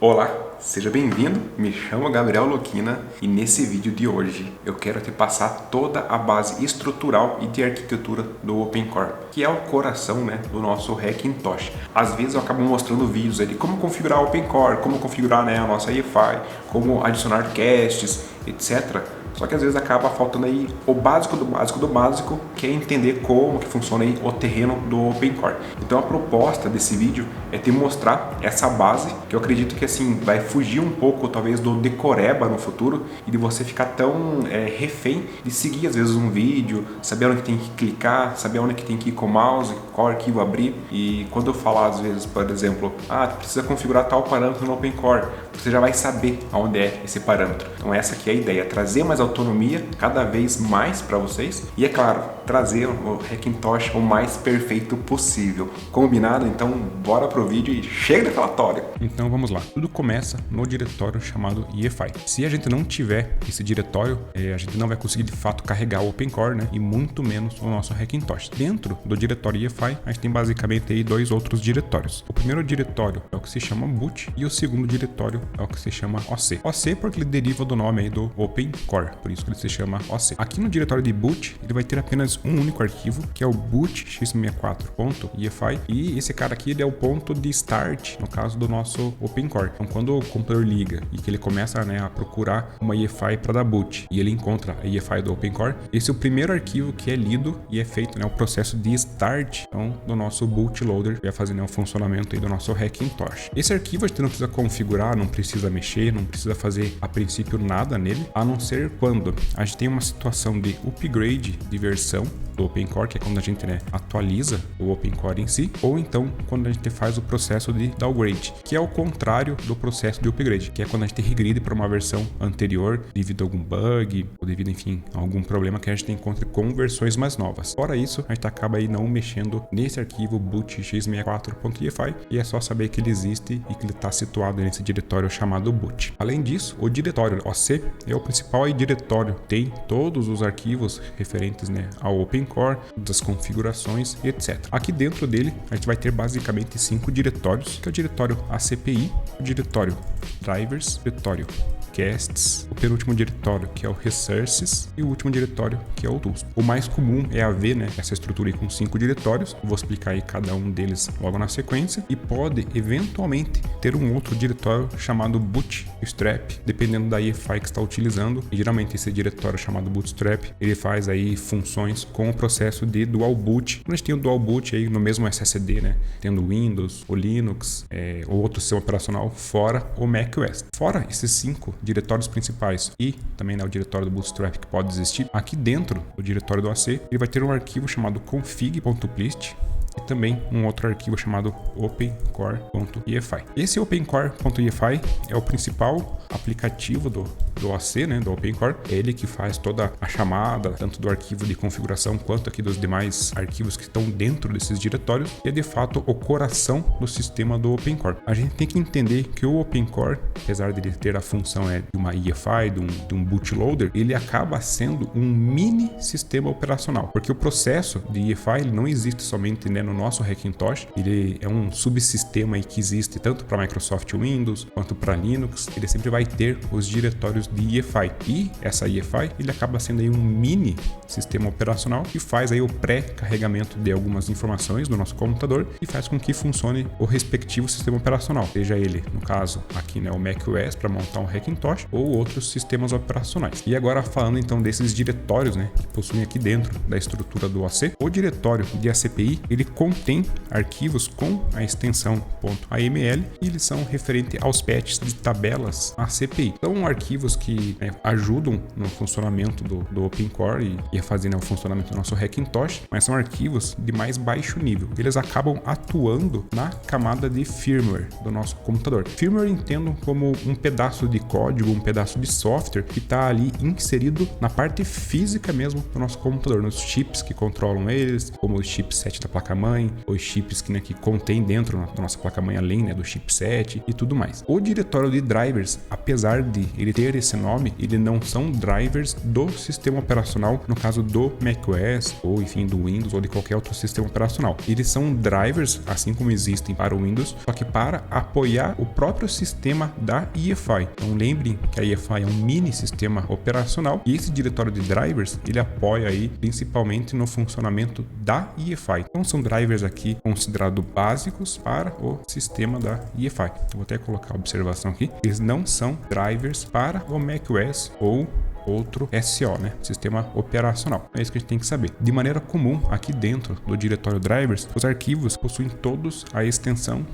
Olá, seja bem-vindo, me chamo Gabriel Loquina e nesse vídeo de hoje eu quero te passar toda a base estrutural e de arquitetura do OpenCore, que é o coração, do nosso Hackintosh. Às vezes eu acabo mostrando vídeos de como configurar o OpenCore, como configurar a nossa EFI, como adicionar caches, etc. Só que às vezes acaba faltando aí o básico do básico do básico, que é entender como que funciona aí o terreno do OpenCore. Então a proposta desse vídeo é te mostrar essa base, que eu acredito que assim vai fugir um pouco talvez do decoreba no futuro e de você ficar tão refém de seguir às vezes um vídeo, saber onde que tem que clicar, saber onde que tem que ir com o mouse, qual arquivo abrir. E quando eu falar às vezes, por exemplo, precisa configurar tal parâmetro no OpenCore, você já vai saber aonde é esse parâmetro. Então essa aqui é a ideia, trazer mais autonomia cada vez mais para vocês e, é claro, trazer o Hackintosh o mais perfeito possível. Combinado? Então bora pro vídeo e chega de relatório! Então vamos lá. Tudo começa no diretório chamado EFI. Se a gente não tiver esse diretório, a gente não vai conseguir de fato carregar o OpenCore, e muito menos o nosso Hackintosh. Dentro do diretório EFI, a gente tem basicamente aí dois outros diretórios. O primeiro diretório é o que se chama boot e o segundo diretório é o que se chama OC. OC porque ele deriva do nome aí do OpenCore, por isso que ele se chama OC. Aqui no diretório de boot, ele vai ter apenas um único arquivo, que é o boot x64.efi, e esse cara aqui ele é o ponto de start, no caso do nosso OpenCore. Então quando o computador liga e que ele começa a procurar uma EFI para dar boot, e ele encontra a EFI do OpenCore, esse é o primeiro arquivo que é lido e é feito o processo de start do nosso bootloader, que vai fazer o funcionamento aí do nosso Hackintosh. Esse arquivo a gente não precisa configurar, não precisa mexer, não precisa fazer a princípio nada nele, a não ser quando a gente tem uma situação de upgrade de versão do OpenCore, que é quando a gente atualiza o OpenCore em si, ou então quando a gente faz o processo de downgrade, que é o contrário do processo de upgrade, que é quando a gente regride para uma versão anterior devido a algum bug ou devido, enfim, a algum problema que a gente encontre com versões mais novas. Fora isso, a gente acaba aí não mexendo nesse arquivo boot x64.efi, e é só saber que ele existe e que ele está situado nesse diretório chamado boot. Além disso, o diretório OC é o principal diretório, tem todos os arquivos referentes ao OpenCore, das configurações e etc. Aqui dentro dele a gente vai ter basicamente 5 diretórios, que é o diretório ACPI, o diretório drivers, o diretório casts, o penúltimo diretório que é o resources e o último diretório que é o tools. O mais comum é haver essa estrutura aí com 5 diretórios, eu vou explicar aí cada um deles logo na sequência, e pode eventualmente ter um outro diretório chamado bootstrap, dependendo da EFI que está utilizando, e geralmente esse diretório chamado bootstrap, ele faz aí funções com o processo de dual boot. Quando a gente tem o dual boot aí no mesmo SSD, tendo Windows, ou Linux, ou outro sistema operacional, fora o macOS. Fora esses 5 diretórios principais e também o diretório do Bootstrap que pode existir, aqui dentro do diretório do AC, ele vai ter um arquivo chamado config.plist e também um outro arquivo chamado opencore.efi. Esse opencore.efi é o principal aplicativo do AC, do OpenCore. É ele que faz toda a chamada, tanto do arquivo de configuração quanto aqui dos demais arquivos que estão dentro desses diretórios, e é de fato o coração do sistema do OpenCore. A gente tem que entender que o OpenCore, apesar de ele ter a função de uma EFI, de um bootloader, ele acaba sendo um mini sistema operacional, porque o processo de EFI ele não existe somente no nosso Hackintosh, ele é um subsistema aí que existe tanto para Microsoft Windows quanto para Linux. Ele sempre vai ter os diretórios de EFI, e essa EFI ele acaba sendo aí um mini sistema operacional que faz aí o pré-carregamento de algumas informações do nosso computador e faz com que funcione o respectivo sistema operacional, seja ele, no caso aqui o macOS para montar um Hackintosh ou outros sistemas operacionais. E agora falando então desses diretórios que possuem aqui dentro da estrutura do AC, o diretório de ACPI ele contém arquivos com a extensão .aml e eles são referentes aos patches de tabelas ACPI. São arquivos que ajudam no funcionamento do OpenCore e a fazer o funcionamento do nosso Hackintosh, mas são arquivos de mais baixo nível. Eles acabam atuando na camada de firmware do nosso computador. Firmware entendo como um pedaço de código, um pedaço de software que está ali inserido na parte física mesmo do nosso computador, nos chips que controlam eles, como o chipset da placa-mãe, os chips que contém dentro da nossa placa-mãe além do chipset e tudo mais. O diretório de drivers, apesar de ele ter esse nome, ele não são drivers do sistema operacional, no caso do macOS, ou enfim, do Windows, ou de qualquer outro sistema operacional. Eles são drivers, assim como existem para o Windows, só que para apoiar o próprio sistema da EFI. Então lembrem que a EFI é um mini sistema operacional, e esse diretório de drivers, ele apoia aí principalmente no funcionamento da EFI. Então são drivers aqui considerados básicos para o sistema da EFI. Eu vou até colocar a observação aqui. Eles não são drivers para o macOS ou outro SO, né? Sistema operacional. É isso que a gente tem que saber. De maneira comum, aqui dentro do diretório drivers, os arquivos possuem todos a extensão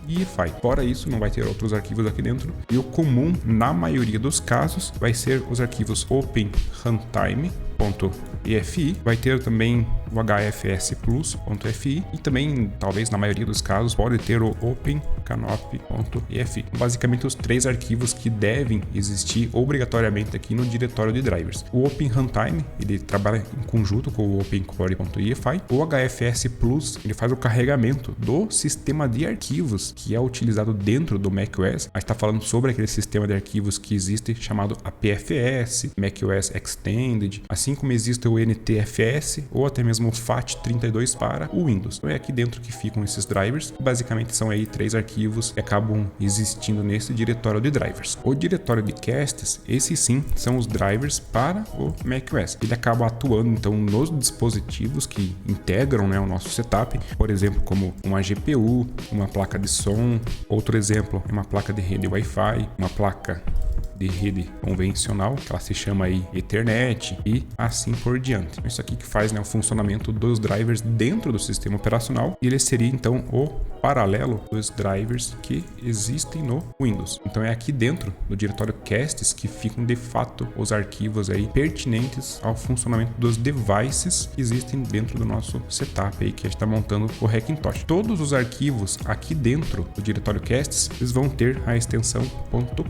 .efi. Fora isso, não vai ter outros arquivos aqui dentro. E o comum, na maioria dos casos, vai ser os arquivos Open Runtime .efi, vai ter também o hfsplus.fi e também, talvez na maioria dos casos, pode ter o opencanop.efi. Basicamente os três arquivos que devem existir obrigatoriamente aqui no diretório de drivers. O Open Runtime, ele trabalha em conjunto com o opencore.efi. O HFS Plus, ele faz o carregamento do sistema de arquivos que é utilizado dentro do macOS. A gente está falando sobre aquele sistema de arquivos que existe chamado APFS, macOS Extended, assim como existe o NTFS ou até mesmo o FAT32 para o Windows. Então é aqui dentro que ficam esses drivers. Basicamente são aí três arquivos que acabam existindo nesse diretório de drivers. O diretório de casts, esses sim são os drivers para o macOS. Ele acaba atuando então nos dispositivos que integram, né, o nosso setup, por exemplo, como uma GPU, uma placa de som. Outro exemplo é uma placa de rede Wi-Fi, uma placa de rede convencional, que ela se chama aí Ethernet e assim por diante. Isso aqui que faz, né, o funcionamento dos drivers dentro do sistema operacional, e ele seria então o paralelo dos drivers que existem no Windows. Então é aqui dentro do diretório casts que ficam de fato os arquivos aí pertinentes ao funcionamento dos devices que existem dentro do nosso setup aí que a gente está montando o Hackintosh. Todos os arquivos aqui dentro do diretório casts, eles vão ter a extensão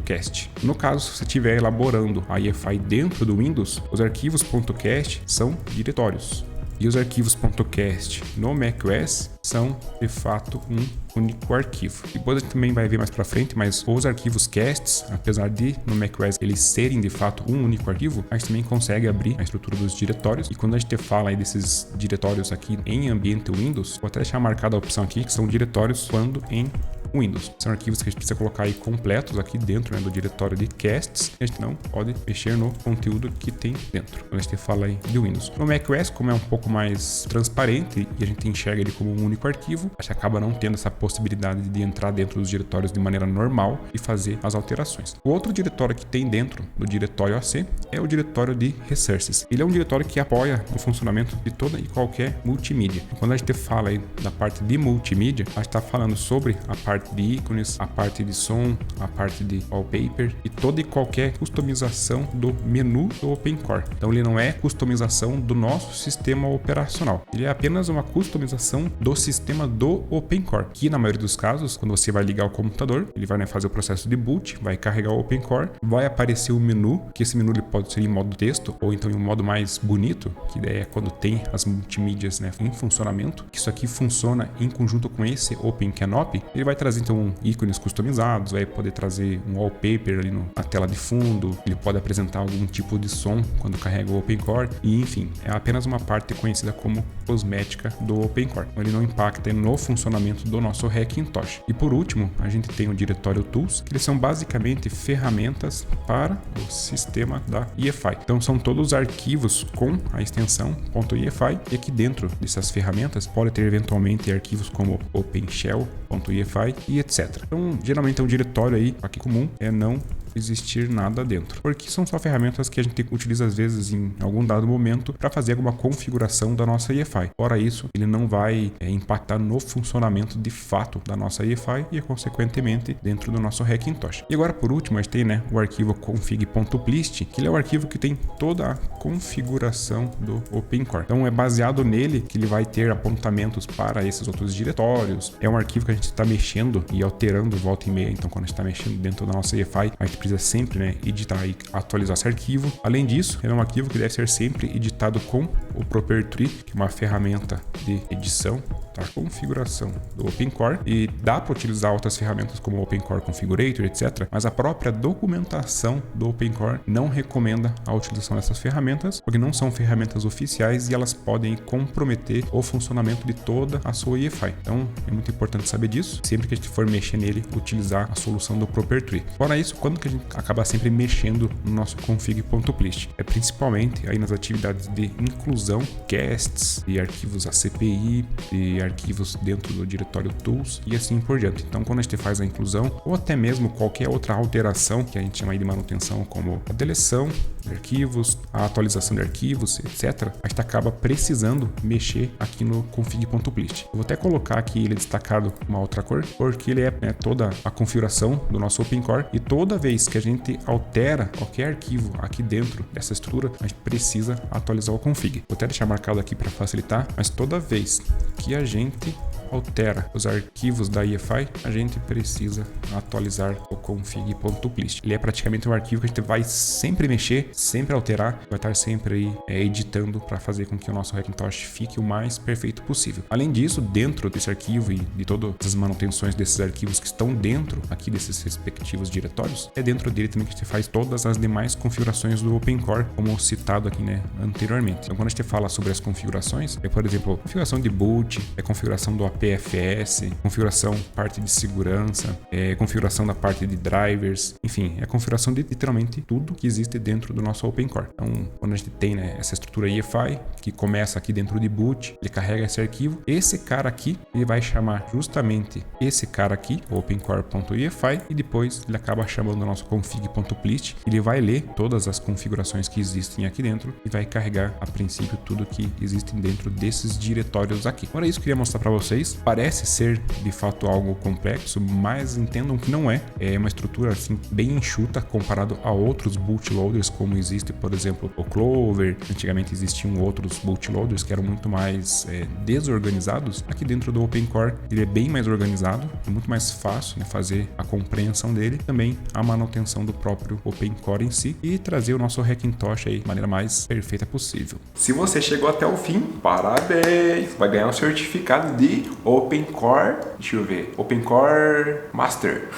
.cast. No caso, se você estiver elaborando a EFI dentro do Windows, os arquivos .cast são diretórios. E os arquivos .cast no macOS são, de fato, um único arquivo. Depois a gente também vai ver mais para frente, mas os arquivos casts, apesar de no macOS eles serem, de fato, um único arquivo, a gente também consegue abrir a estrutura dos diretórios. E quando a gente fala aí desses diretórios aqui em ambiente Windows, vou até deixar marcada a opção aqui, que são diretórios quando em Windows. São arquivos que a gente precisa colocar aí completos aqui dentro, né, do diretório de casts. A gente não pode mexer no conteúdo que tem dentro, quando a gente fala aí de Windows. No macOS, como é um pouco mais transparente e a gente enxerga ele como um único arquivo, a gente acaba não tendo essa possibilidade de entrar dentro dos diretórios de maneira normal e fazer as alterações. O outro diretório que tem dentro do diretório AC é o diretório de resources. Ele é um diretório que apoia o funcionamento de toda e qualquer multimídia. Quando a gente fala aí da parte de multimídia, a gente está falando sobre a parte de ícones, a parte de som, a parte de wallpaper e toda e qualquer customização do menu do OpenCore. Então ele não é customização do nosso sistema operacional. Ele é apenas uma customização do sistema do OpenCore, que na maioria dos casos, quando você vai ligar o computador, ele vai, né, fazer o processo de boot, vai carregar o OpenCore, vai aparecer o menu, que esse menu ele pode ser em modo texto ou então em um modo mais bonito, que daí é quando tem as multimídias, né, em funcionamento. Isso aqui funciona em conjunto com esse OpenCanop. Ele vai trazer então ícones customizados, vai poder trazer um wallpaper ali na tela de fundo, ele pode apresentar algum tipo de som quando carrega o OpenCore e enfim, é apenas uma parte conhecida como cosmética do OpenCore. Então ele não impacta no funcionamento do nosso Hackintosh. E por último, a gente tem o diretório Tools, que eles são basicamente ferramentas para o sistema da EFI. Então são todos arquivos com a extensão .efi e aqui dentro dessas ferramentas pode ter eventualmente arquivos como OpenShell.efi e etc. Então, geralmente é um diretório aí, aqui comum, é não existir nada dentro, porque são só ferramentas que a gente utiliza às vezes em algum dado momento para fazer alguma configuração da nossa EFI. Fora isso, ele não vai impactar no funcionamento de fato da nossa EFI e consequentemente dentro do nosso Hackintosh. E agora por último, a gente tem, né, o arquivo config.plist, que ele é o arquivo que tem toda a configuração do OpenCore. Então é baseado nele que ele vai ter apontamentos para esses outros diretórios. É um arquivo que a gente está mexendo e alterando volta e meia. Então quando a gente está mexendo dentro da nossa EFI, a gente precisa sempre, né, editar e atualizar esse arquivo. Além disso, ele é um arquivo que deve ser sempre editado com o Property Tree, que é uma ferramenta de edição a configuração do OpenCore e dá para utilizar outras ferramentas como o OpenCore Configurator, etc. Mas a própria documentação do OpenCore não recomenda a utilização dessas ferramentas, porque não são ferramentas oficiais e elas podem comprometer o funcionamento de toda a sua EFI. Então é muito importante saber disso. Sempre que a gente for mexer nele, utilizar a solução do Propertree. Fora isso, quando que a gente acaba sempre mexendo no nosso config.plist? É principalmente aí nas atividades de inclusão, casts, de arquivos ACPI, de arquivos dentro do diretório tools e assim por diante. Então quando a gente faz a inclusão ou até mesmo qualquer outra alteração que a gente chama aí de manutenção, como a deleção de arquivos, a atualização de arquivos, etc., a gente acaba precisando mexer aqui no config.plist. Eu vou até colocar aqui ele destacado uma outra cor, porque ele é toda a configuração do nosso OpenCore e toda vez que a gente altera qualquer arquivo aqui dentro dessa estrutura, a gente precisa atualizar o config. Vou até deixar marcado aqui para facilitar, mas toda vez que a gente altera os arquivos da EFI, a gente precisa atualizar o config.plist. Ele é praticamente um arquivo que a gente vai sempre mexer, sempre alterar, vai estar sempre aí editando para fazer com que o nosso Hackintosh fique o mais perfeito possível. Além disso, dentro desse arquivo e de todas as manutenções desses arquivos que estão dentro aqui desses respectivos diretórios, é dentro dele também que a gente faz todas as demais configurações do OpenCore, como citado aqui, anteriormente. Então, quando a gente fala sobre as configurações, por exemplo, configuração de boot, configuração do APFS, configuração parte de segurança, configuração da parte de drivers, enfim, é a configuração de literalmente tudo que existe dentro do nosso OpenCore. Então, quando a gente tem essa estrutura EFI, que começa aqui dentro de boot, ele carrega esse arquivo, esse cara aqui, ele vai chamar justamente esse cara aqui, opencore.efi, e depois ele acaba chamando o nosso config.plist, ele vai ler todas as configurações que existem aqui dentro e vai carregar a princípio tudo que existe dentro desses diretórios aqui. Agora isso eu queria mostrar para vocês. Parece ser de fato algo complexo, mas entendam que não é. É uma estrutura assim bem enxuta comparado a outros bootloaders, como existe, por exemplo, o Clover. Antigamente existiam outros bootloaders que eram muito mais desorganizados. Aqui dentro do OpenCore ele é bem mais organizado, é muito mais fácil fazer a compreensão dele, também a manutenção do próprio OpenCore em si e trazer o nosso Hackintosh aí de maneira mais perfeita possível. Se você chegou até o fim, parabéns! Vai ganhar um certificado de OpenCore, deixa eu ver, OpenCore Master.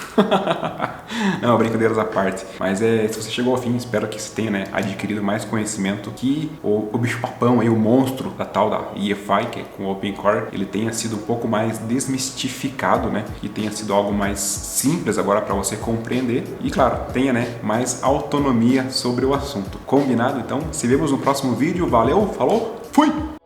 Não, brincadeiras à parte. Mas se você chegou ao fim, espero que você tenha adquirido mais conhecimento, que o bicho papão aí, o monstro da tal da EFI, que é com o OpenCore, ele tenha sido um pouco mais desmistificado, e tenha sido algo mais simples agora para você compreender e, claro, tenha mais autonomia sobre o assunto. Combinado? Então, se vemos no próximo vídeo. Valeu, falou, fui!